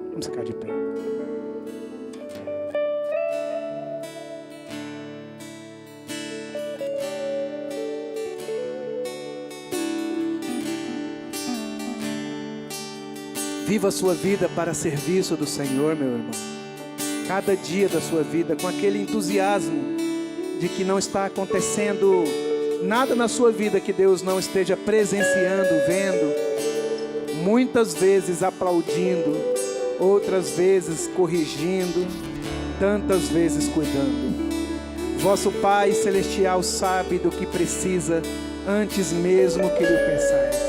Vamos ficar de pé. Viva a sua vida para serviço do Senhor, meu irmão. Cada dia da sua vida com aquele entusiasmo de que não está acontecendo nada na sua vida que Deus não esteja presenciando, vendo, muitas vezes aplaudindo, outras vezes corrigindo, tantas vezes cuidando. Vosso Pai Celestial sabe do que precisa antes mesmo que lhe pensais.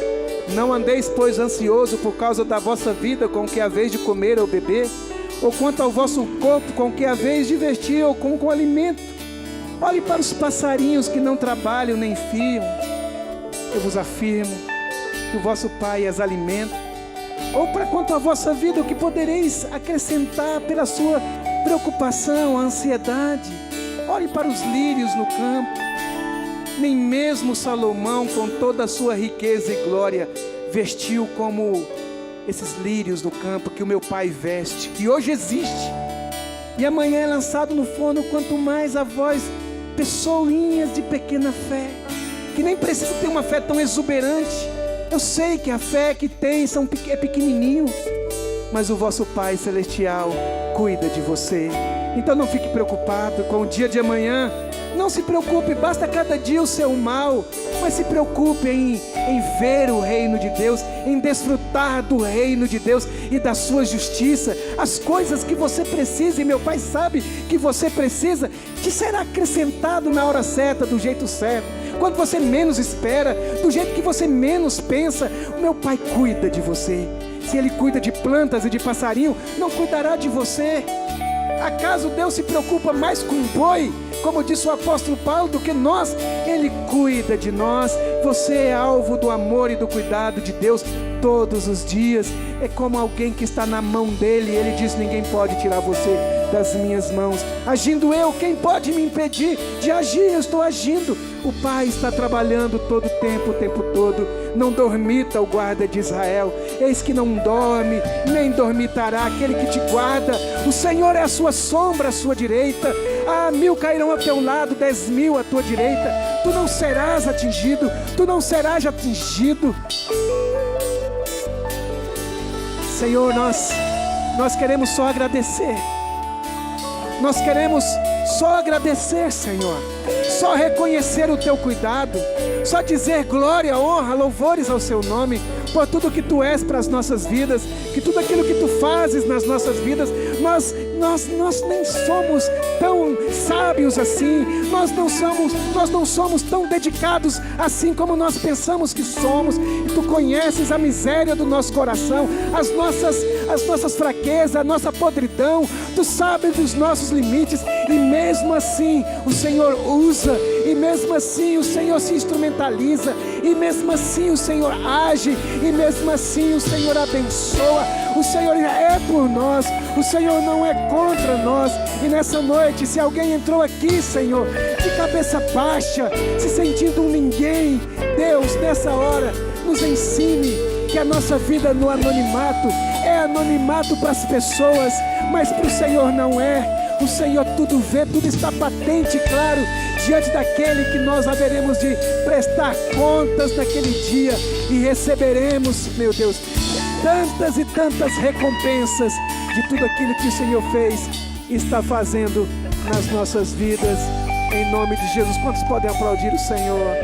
Não andeis, pois, ansioso por causa da vossa vida, com o que haveis de comer ou beber, ou quanto ao vosso corpo, com o que haveis de vestir, ou com alimento. Olhe para os passarinhos que não trabalham nem fiam. Eu vos afirmo que o vosso Pai as alimenta. Ou para quanto à vossa vida, o que podereis acrescentar pela sua preocupação, a ansiedade? Olhe para os lírios no campo. Nem mesmo Salomão, com toda a sua riqueza e glória, vestiu como esses lírios no campo que o meu Pai veste, que hoje existe e amanhã é lançado no forno. Quanto mais a vós, pessoinhas de pequena fé, que nem precisa ter uma fé tão exuberante, Eu sei que a fé que tem é pequenininho, mas o vosso Pai Celestial cuida de você. Então não fique preocupado com o dia de amanhã. Não se preocupe, basta cada dia o seu mal, mas se preocupe em ver o reino de Deus, em desfrutar do reino de Deus e da sua justiça. As coisas que você precisa, e meu Pai sabe que você precisa, te será acrescentado na hora certa, do jeito certo, quando você menos espera, do jeito que você menos pensa. O meu Pai cuida de você. Se Ele cuida de plantas e de passarinho, não cuidará de você? Acaso Deus se preocupa mais com o boi, como disse o apóstolo Paulo, do que nós? Ele cuida de nós. Você é alvo do amor e do cuidado de Deus todos os dias. É como alguém que está na mão dele. Ele diz: ninguém pode tirar você das minhas mãos. Agindo eu, quem pode me impedir de agir? Eu estou agindo. O Pai está trabalhando todo o tempo todo. Não dormita o guarda de Israel. Eis que não dorme, nem dormitará aquele que te guarda. O Senhor é a sua sombra à sua direita. 1000 cairão ao teu lado, 10.000 à tua direita. Tu não serás atingido, tu não serás atingido. Senhor, nós queremos só agradecer. Nós queremos só agradecer, Senhor. Só reconhecer o teu cuidado. Só dizer glória, honra, louvores ao seu nome, por tudo que tu és para as nossas vidas, que tudo aquilo que tu fazes nas nossas vidas. Nós nem somos tão sábios assim, nós não somos tão dedicados assim como nós pensamos que somos. E tu conheces a miséria do nosso coração, as nossas fraquezas, a nossa podridão. Tu sabes dos nossos limites, e mesmo assim o Senhor usa, e mesmo assim o Senhor se instrumentaliza, e mesmo assim o Senhor age, e mesmo assim o Senhor abençoa. O Senhor é por nós, o Senhor não é contra nós. E nessa noite, se alguém entrou aqui, Senhor, de cabeça baixa, se sentindo um ninguém, Deus, nessa hora, nos ensine que a nossa vida no anonimato é anonimato para as pessoas, mas para o Senhor não é. O Senhor tudo vê, tudo está patente e claro diante daquele que nós haveremos de prestar contas naquele dia, e receberemos, meu Deus, tantas e tantas recompensas de tudo aquilo que o Senhor fez e está fazendo nas nossas vidas, em nome de Jesus. Quantos podem aplaudir o Senhor?